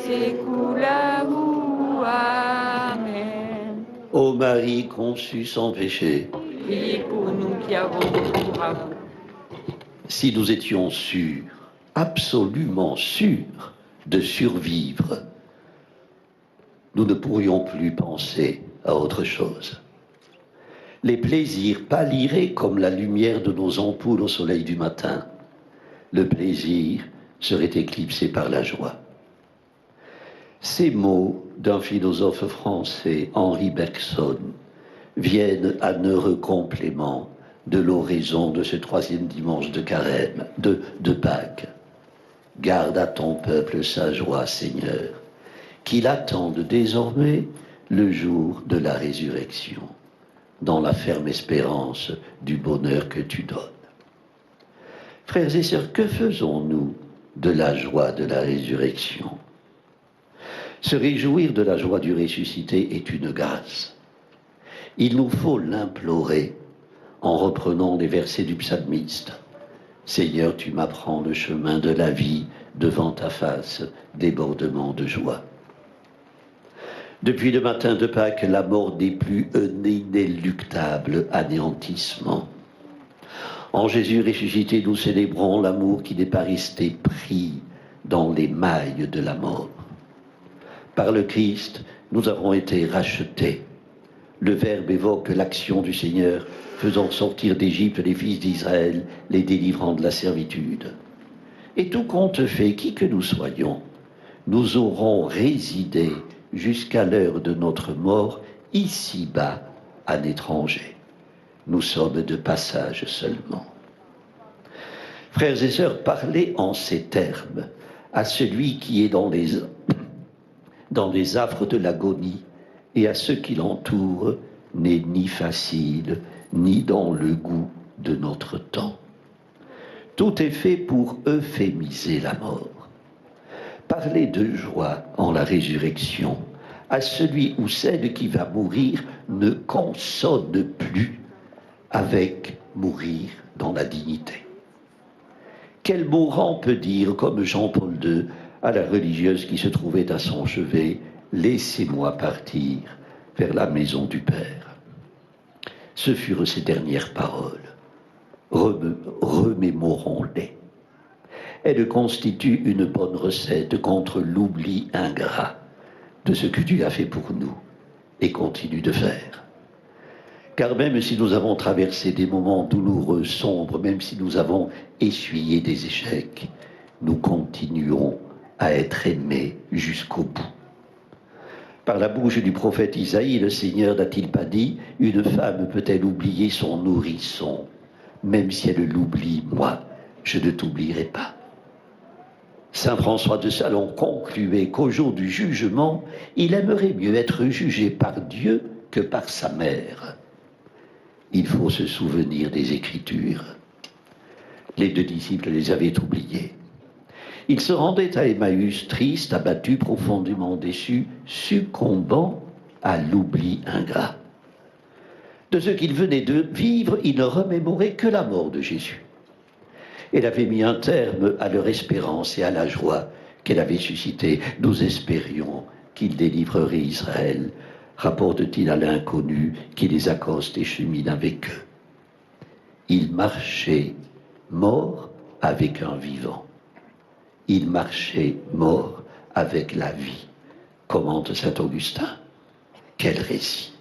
saecula. Amen. Ô Marie conçue sans péché, Priez pour nous qui avons recours à vous. si nous étions sûrs, absolument sûrs de survivre, nous ne pourrions plus penser à autre chose. Les plaisirs pâliraient comme la lumière de nos ampoules au soleil du matin. Le plaisir serait éclipsé par la joie. Ces mots d'un philosophe français, Henri Bergson, viennent à heureux complément de l'oraison de ce troisième dimanche de carême, de Pâques. Garde à ton peuple sa joie, Seigneur, qu'il attende désormais le jour de la résurrection, dans la ferme espérance du bonheur que tu donnes. Frères et sœurs, que faisons-nous de la joie de la résurrection? Se réjouir de la joie du ressuscité est une grâce. Il nous faut l'implorer en reprenant les versets du psalmiste. Seigneur, tu m'apprends le chemin de la vie, devant ta face, débordement de joie. Depuis le matin de Pâques, la mort n'est plus un inéluctable anéantissement. En Jésus ressuscité, nous célébrons l'amour qui n'est pas resté pris dans les mailles de la mort. Par le Christ, nous avons été rachetés. Le Verbe évoque l'action du Seigneur, faisant sortir d'Égypte les fils d'Israël, les délivrant de la servitude. Et tout compte fait, qui que nous soyons, nous aurons résidé jusqu'à l'heure de notre mort, ici-bas, à l'étranger. Nous sommes de passage seulement. Frères et sœurs, parlez en ces termes à celui qui est dans les affres de l'agonie, et à ceux qui l'entourent, n'est ni facile, ni dans le goût de notre temps. Tout est fait pour euphémiser la mort. Parlez de joie en la résurrection à celui ou celle qui va mourir ne consonne plus avec mourir dans la dignité. Quel mourant peut dire, comme Jean-Paul II, à la religieuse qui se trouvait à son chevet, « Laissez-moi partir vers la maison du Père ». Ce furent ses dernières paroles. Remémorons-les. Elles constituent une bonne recette contre l'oubli ingrat de ce que Dieu a fait pour nous et continue de faire. Car même si nous avons traversé des moments douloureux, sombres, même si nous avons essuyé des échecs, nous continuons à être aimés jusqu'au bout. Par la bouche du prophète Isaïe, le Seigneur n'a-t-il pas dit « Une femme peut-elle oublier son nourrisson? Même si elle l'oublie, moi, je ne t'oublierai pas. » Saint François de Salon concluait qu'au jour du jugement, il aimerait mieux être jugé par Dieu que par sa mère. Il faut se souvenir des Écritures. Les deux disciples les avaient oubliés. Ils se rendaient à Emmaüs, tristes, abattus, profondément déçus, succombant à l'oubli ingrat. De ce qu'ils venaient de vivre, ils ne remémoraient que la mort de Jésus. Elle avait mis un terme à leur espérance et à la joie qu'elle avait suscitée. Nous espérions qu'il délivrerait Israël, rapporte-t-il à l'inconnu qui les accoste et chemine avec eux. Ils marchaient morts avec un vivant. Il marchait mort avec la vie, commente saint Augustin. Quel récit!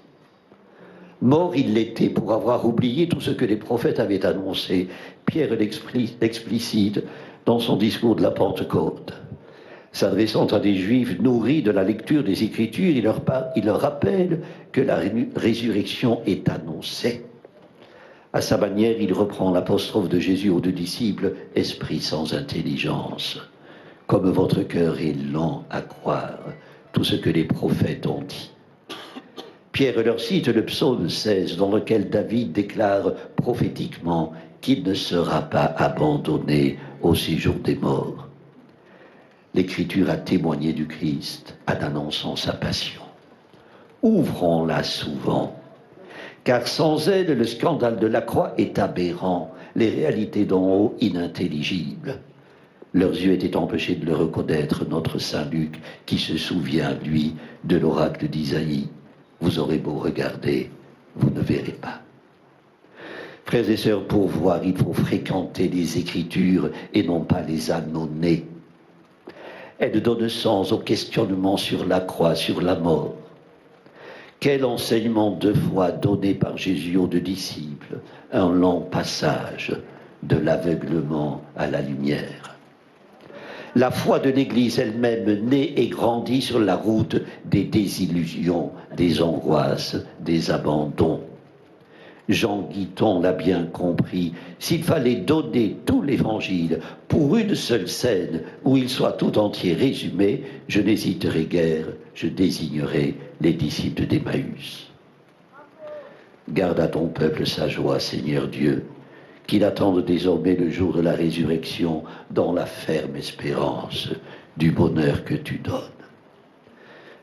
Mort il l'était pour avoir oublié tout ce que les prophètes avaient annoncé. Pierre l'explicite dans son discours de la Pentecôte. S'adressant à des Juifs nourris de la lecture des Écritures, il leur rappelle que la résurrection est annoncée. À sa manière, il reprend l'apostrophe de Jésus aux deux disciples, « Esprit sans intelligence ». Comme votre cœur est lent à croire tout ce que les prophètes ont dit. Pierre leur cite le psaume 16, dans lequel David déclare prophétiquement qu'il ne sera pas abandonné au séjour des morts. L'Écriture a témoigné du Christ en annonçant sa passion. Ouvrons-la souvent, car sans elle, le scandale de la croix est aberrant, les réalités d'en haut inintelligibles. Leurs yeux étaient empêchés de le reconnaître, notre Saint Luc, qui se souvient, lui, de l'oracle d'Isaïe. Vous aurez beau regarder, vous ne verrez pas. Frères et sœurs, pour voir, il faut fréquenter les Écritures et non pas les ânonner. Elles donnent sens au questionnement sur la croix, sur la mort. Quel enseignement de foi donné par Jésus aux deux disciples, un lent passage de l'aveuglement à la lumière. La foi de l'Église elle-même naît et grandit sur la route des désillusions, des angoisses, des abandons. Jean Guiton l'a bien compris, s'il fallait donner tout l'Évangile pour une seule scène où il soit tout entier résumé, je n'hésiterai guère, je désignerai les disciples d'Emmaüs. Garde à ton peuple sa joie, Seigneur Dieu, qu'il attende désormais le jour de la résurrection dans la ferme espérance du bonheur que tu donnes.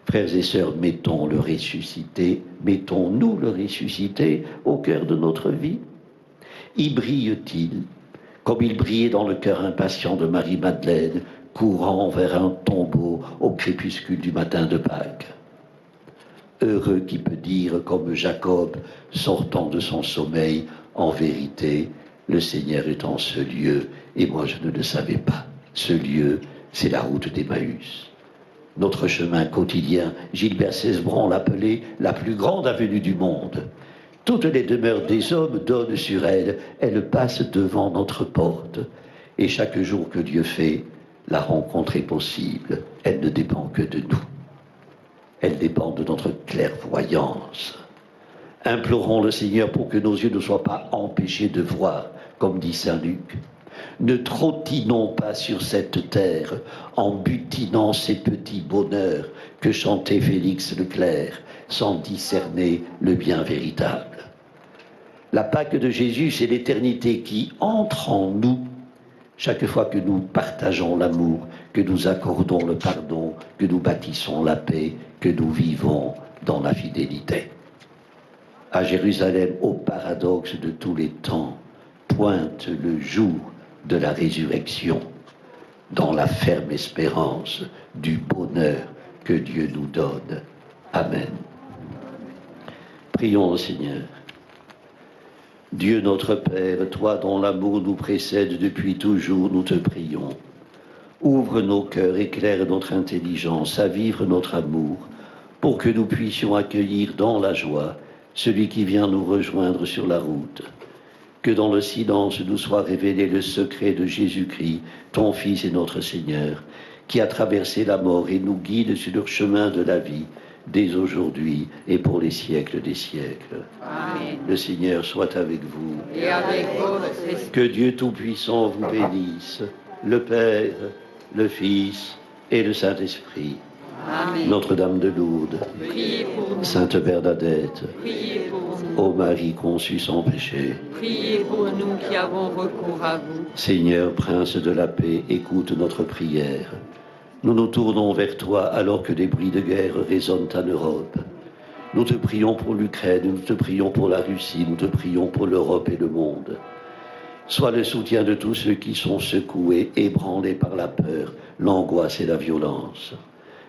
Frères et sœurs, mettons le ressuscité, mettons-nous le ressuscité au cœur de notre vie. Y brille-t-il, comme il brillait dans le cœur impatient de Marie-Madeleine, courant vers un tombeau au crépuscule du matin de Pâques? Heureux qui peut dire, comme Jacob, sortant de son sommeil, en vérité, le Seigneur est en ce lieu, et moi je ne le savais pas. Ce lieu, c'est la route d'Emmaüs. Notre chemin quotidien, Gilbert Cesbron l'appelait la plus grande avenue du monde. Toutes les demeures des hommes donnent sur elle, elles passent devant notre porte. Et chaque jour que Dieu fait, la rencontre est possible. Elle ne dépend que de nous. Elle dépend de notre clairvoyance. Implorons le Seigneur pour que nos yeux ne soient pas empêchés de voir, comme dit Saint Luc. Ne trottinons pas sur cette terre en butinant ces petits bonheurs que chantait Félix Leclerc sans discerner le bien véritable. La Pâque de Jésus, c'est l'éternité qui entre en nous chaque fois que nous partageons l'amour, que nous accordons le pardon, que nous bâtissons la paix, que nous vivons dans la fidélité. À Jérusalem, au paradoxe de tous les temps, pointe le jour de la résurrection, dans la ferme espérance du bonheur que Dieu nous donne. Amen. Prions au Seigneur. Dieu notre Père, toi dont l'amour nous précède depuis toujours, nous te prions. Ouvre nos cœurs, éclaire notre intelligence à vivre notre amour, pour que nous puissions accueillir dans la joie celui qui vient nous rejoindre sur la route. Que dans le silence nous soit révélé le secret de Jésus-Christ, ton Fils et notre Seigneur, qui a traversé la mort et nous guide sur le chemin de la vie, dès aujourd'hui et pour les siècles des siècles. Amen. Le Seigneur soit avec vous. Et avec votre esprit. Que Dieu Tout-Puissant vous bénisse, le Père, le Fils et le Saint-Esprit. Amen. Notre-Dame de Lourdes, Priez pour nous. Sainte Bernadette, Priez pour nous. ô Marie conçue sans péché, Priez pour nous qui avons recours à vous. Seigneur, Prince de la paix, écoute notre prière. Nous nous tournons vers toi alors que des bruits de guerre résonnent en Europe. Nous te prions pour l'Ukraine, nous te prions pour la Russie, nous te prions pour l'Europe et le monde. Sois le soutien de tous ceux qui sont secoués, ébranlés par la peur, l'angoisse et la violence.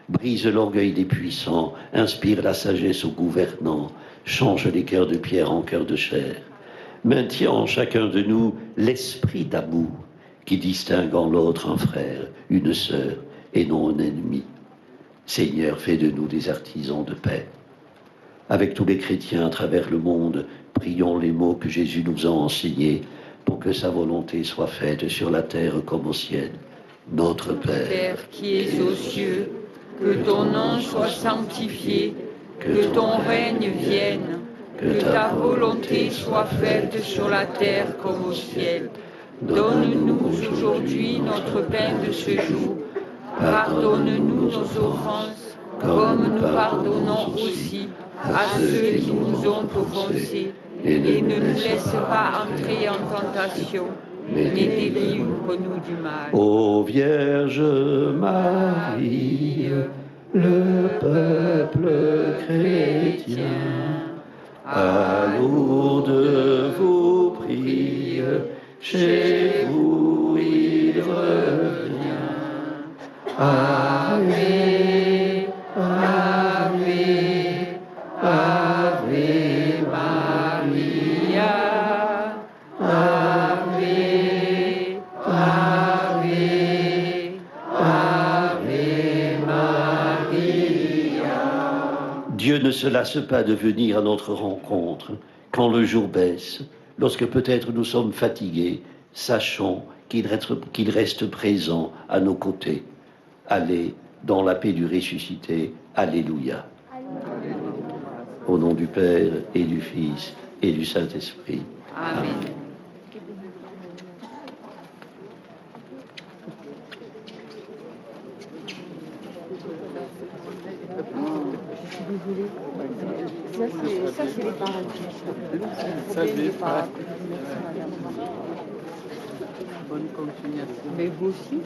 Brise l'orgueil des puissants, inspire la sagesse aux gouvernants, change les cœurs de pierre en cœurs de chair. Maintiens en chacun de nous l'esprit d'amour qui distingue en l'autre un frère, une sœur et non un ennemi. Seigneur, fais de nous des artisans de paix. Avec tous les chrétiens à travers le monde, prions les mots que Jésus nous a enseignés pour que sa volonté soit faite sur la terre comme au ciel. Notre Père, Père qui es aux cieux, que ton nom soit sanctifié, que ton règne vienne, que ta volonté soit faite sur la terre comme au ciel. Donne-nous aujourd'hui notre pain de ce jour. Pardonne-nous nos offenses, comme nous pardonnons aussi à ceux qui nous ont offensés. Et ne nous laisse pas entrer en tentation, mais délivre-nous du mal. ô Vierge Marie, le peuple chrétien, à Lourdes vous prie, chez vous où il revient. Ave, Ave, Ave Maria. Ave, Ave, Ave Maria. Dieu ne se lasse pas de venir à notre rencontre quand le jour baisse, lorsque peut-être nous sommes fatigués. Sachons qu'il reste présent à nos côtés. Allez dans la paix du ressuscité. Alléluia. Au nom du Père et du Fils et du Saint-Esprit. Amen. Ça, c'est les paroles. Ça, les paroles. Bonne continuation. Mais vous aussi.